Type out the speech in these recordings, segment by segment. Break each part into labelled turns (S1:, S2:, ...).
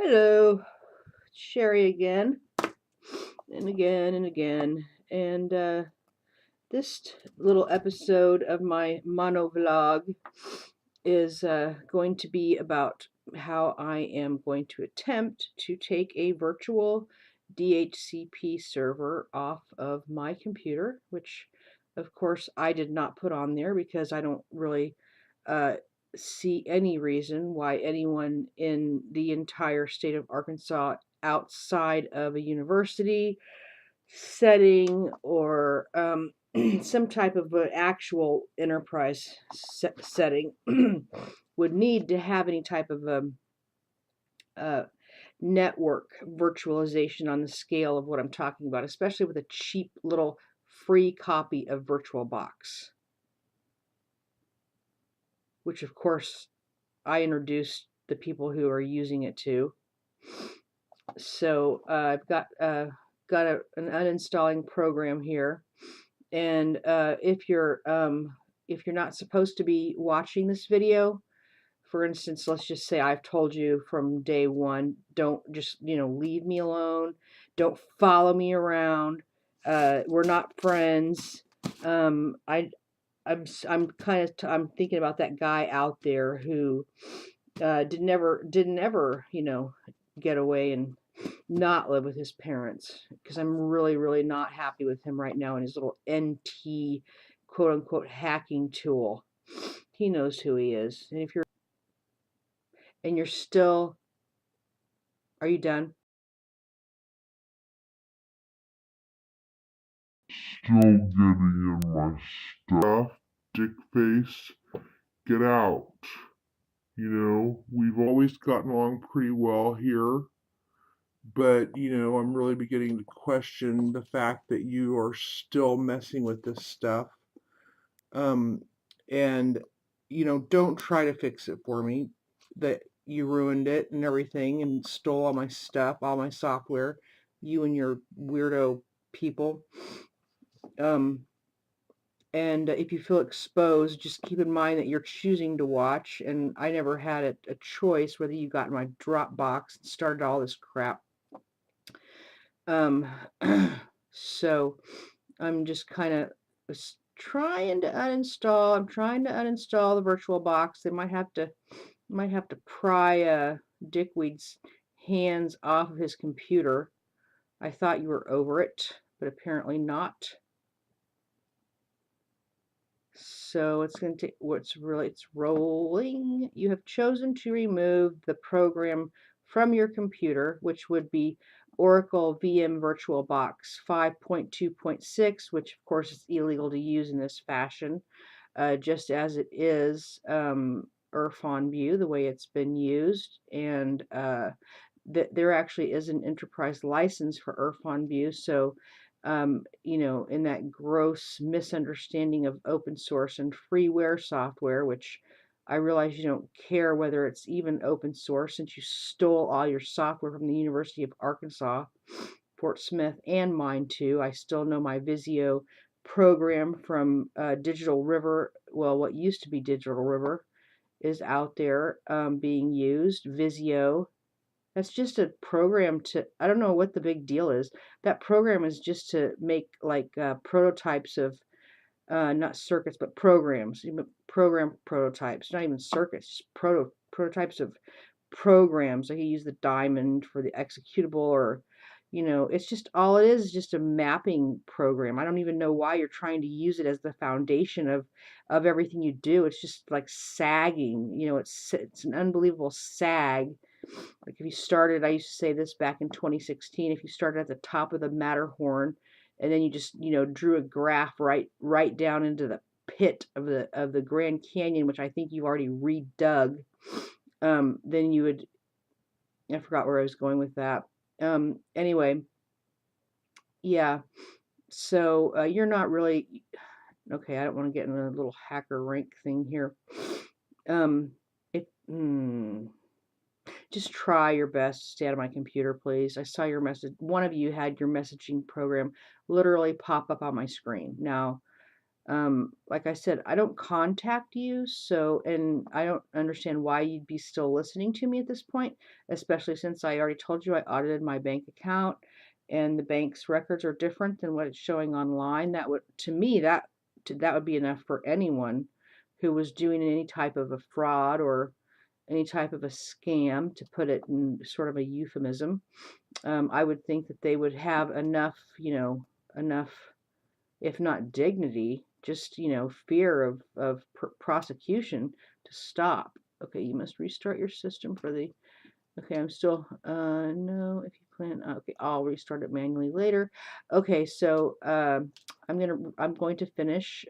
S1: Hello, Sherry again, and again, and again. And this little episode of my monovlog is going to be about how I am going to attempt to take a virtual DHCP server off of my computer, which of course I did not put on there because I don't really uh, see any reason why anyone in the entire state of Arkansas outside of a university setting or some type of an actual enterprise setting would need to have any type of uh, network virtualization on the scale of what I'm talking about, especially with a cheap little free copy of VirtualBox, which of course I introduced the people who are using it to. So I've got an uninstalling program here, and if you're not supposed to be watching this video, for instance, let's just say I've told you from day one, don't just leave me alone, don't follow me around. We're not friends. I'm thinking about that guy out there who didn't ever get away and not live with his parents, because I'm really not happy with him right now and his little NT quote unquote hacking tool. He knows who he is. And if you're still, are you done?
S2: Still getting in my stuff, dick face. Get out. We've always gotten along pretty well here, but, I'm really beginning to question the fact that you are still messing with this stuff. Um, and, don't try to fix it for me. That you ruined it and everything and stole all my stuff, all my software, you and your weirdo people. And if you feel exposed, just keep in mind that you're choosing to watch, and I never had a choice whether you got in my Dropbox and started all this crap. Um, so I'm just kind of trying to uninstall. I'm trying to uninstall the VirtualBox. They might have to pry Dickweed's hands off of his computer. I thought you were over it, but apparently not. So it's going to take it's rolling. You have chosen to remove the program from your computer, which would be Oracle VM VirtualBox 5.2.6, which of course is illegal to use in this fashion, just as it is View, the way it's been used. And there actually is an enterprise license for View, so in that gross misunderstanding of open source and freeware software, which I realize you don't care whether it's even open source since you stole all your software from the University of Arkansas, Fort Smith, and mine too. I still know my Visio program from Digital River. Well, what used to be Digital River is out there being used. Visio, that's just a program to, I don't know what the big deal is. That program is just to make like prototypes of, not circuits, but programs, program prototypes, not even circuits, just prototypes of programs. Like you use the diamond for the executable, or, it's just all it is just a mapping program. I don't even know why you're trying to use it as the foundation of everything you do. It's just like sagging, it's an unbelievable sag. Like if you started, I used to say this back in 2016, if you started at the top of the Matterhorn and then you just, drew a graph right down into the pit of the Grand Canyon, which I think you've already redug, then you would, I forgot where I was going with that. Anyway, yeah. So you're not really, okay, I don't want to get in a little hacker rank thing here. It, Just try your best to stay out of my computer, please. I saw your message. One of you had your messaging program literally pop up on my screen. Now, Like I said, I don't contact you, so, and I don't understand why you'd be still listening to me at this point, especially since I already told you I audited my bank account and the bank's records are different than what it's showing online. That would, to me, that would be enough for anyone who was doing any type of a fraud or any type of a scam, to put it in sort of a euphemism. I would think that they would have enough, enough, if not dignity, just, fear of prosecution to stop. Okay, you must restart your system for the, okay, I'm still, no, if you plan, okay, I'll restart it manually later. Okay, so I'm going to finish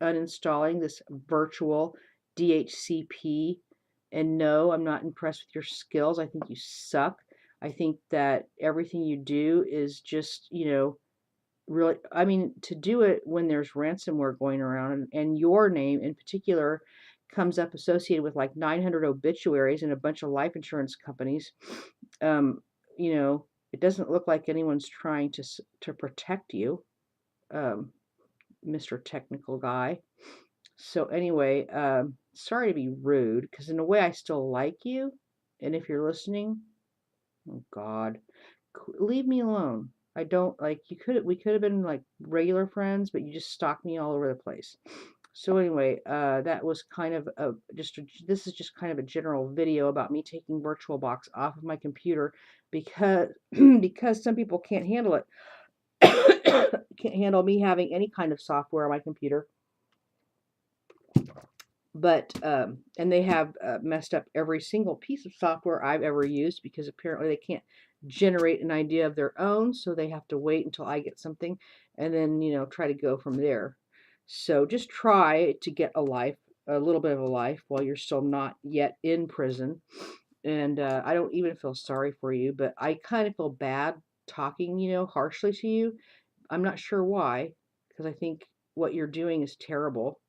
S2: uninstalling this virtual DHCP. And no, I'm not impressed with your skills. I think you suck. I think that everything you do is just, really, I mean, to do it when there's ransomware going around, and your name in particular comes up associated with like 900 obituaries and a bunch of life insurance companies. um, it doesn't look like anyone's trying to protect you, um, Mr. Technical Guy. So anyway, sorry to be rude, because in a way I still like you, and if you're listening, oh God, leave me alone. I don't like, we could have been like regular friends, but you just stalk me all over the place. So anyway, that was kind of this is just kind of a general video about me taking VirtualBox off of my computer because because some people can't handle it. Can't handle me having any kind of software on my computer. But and they have messed up every single piece of software I've ever used, because apparently they can't generate an idea of their own, so they have to wait until I get something and then, try to go from there. So just try to get a little bit of a life while you're still not yet in prison. And I don't even feel sorry for you, but I kind of feel bad talking, harshly to you. I'm not sure why, because I think what you're doing is terrible,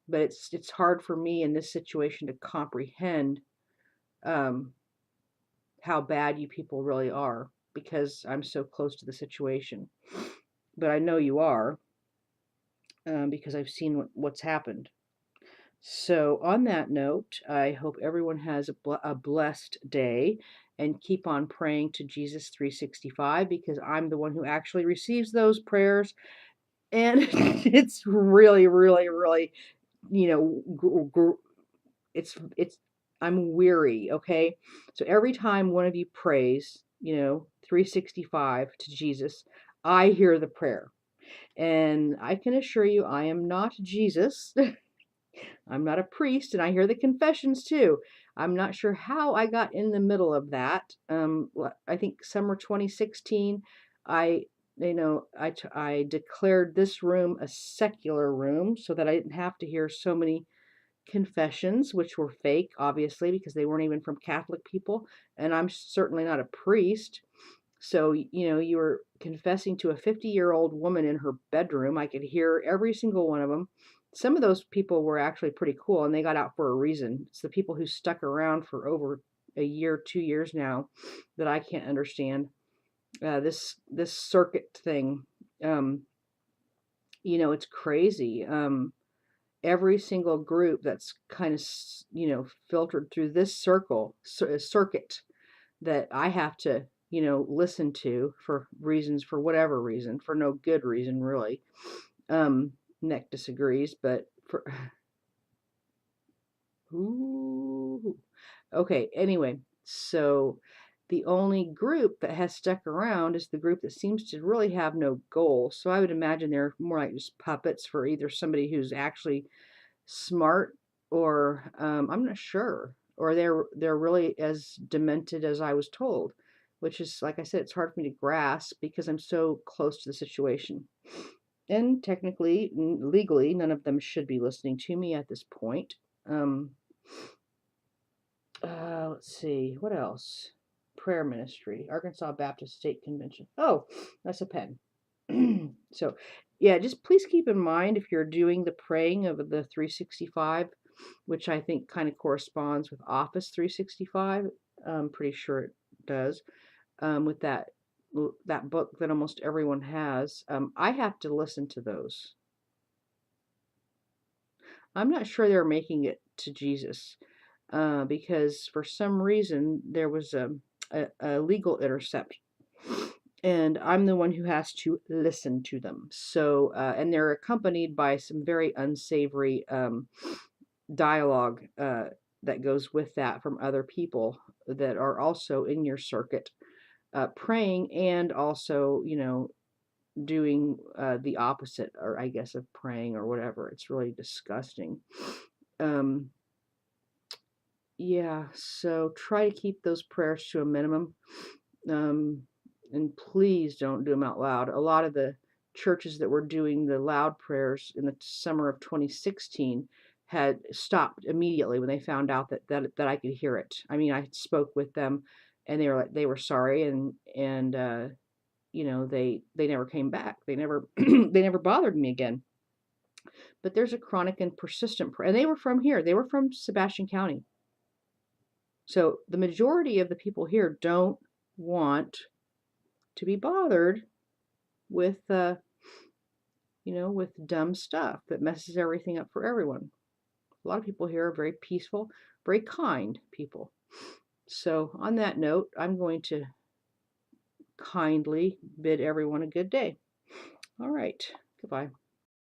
S2: but it's hard for me in this situation to comprehend um, how bad you people really are, because I'm so close to the situation. But I know you are, because I've seen what's happened. So on that note, I hope everyone has a blessed day, and keep on praying to Jesus 365, because I'm the one who actually receives those prayers, and it's really, really, really, you know, it's I'm weary, okay? So every time one of you prays, 365 to Jesus, I hear the prayer. And I can assure you I am not Jesus. I'm not a priest, and I hear the confessions too. I'm not sure how I got in the middle of that. I think summer 2016, I I declared this room a secular room so that I didn't have to hear so many confessions, which were fake, obviously, because they weren't even from Catholic people, and I'm certainly not a priest. So, you were confessing to a 50-year-old woman in her bedroom. I could hear every single one of them. Some of those people were actually pretty cool, and they got out for a reason. It's the people who stuck around for over a year, 2 years now, that I can't understand. This circuit thing, it's crazy. Every single group that's kind of, filtered through this circuit that I have to, listen to for reasons, for whatever reason, for no good reason, really. Nick disagrees, but for, ooh, okay, anyway, so the only group that has stuck around is the group that seems to really have no goal. So I would imagine they're more like just puppets for either somebody who's actually smart, or I'm not sure, or they're really as demented as I was told, which is, like I said, it's hard for me to grasp because I'm so close to the situation. And technically, legally, none of them should be listening to me at this point. Um, let's see, what else? Prayer ministry, Arkansas Baptist State Convention. Oh, that's a pen. So, yeah, just please keep in mind, if you're doing the praying of the 365, which I think kind of corresponds with Office 365. I'm pretty sure it does. With that book that almost everyone has, I have to listen to those. I'm not sure they're making it to Jesus, because for some reason there was a legal intercept, and I'm the one who has to listen to them. So, and they're accompanied by some very unsavory dialogue that goes with that from other people that are also in your circuit, praying and also, doing the opposite, or I guess, of praying or whatever. It's really disgusting. Um, yeah, so try to keep those prayers to a minimum. Um, and please don't do them out loud. A lot of the churches that were doing the loud prayers in the summer of 2016 had stopped immediately when they found out that I could hear it. I mean, I spoke with them, and they were sorry, and they never came back. They never they never bothered me again. But there's a chronic and persistent prayer, and they were from here. They were from Sebastian County. So the majority of the people here don't want to be bothered with with dumb stuff that messes everything up for everyone. A lot of people here are very peaceful, very kind people. So on that note, I'm going to kindly bid everyone a good day. All right. Goodbye.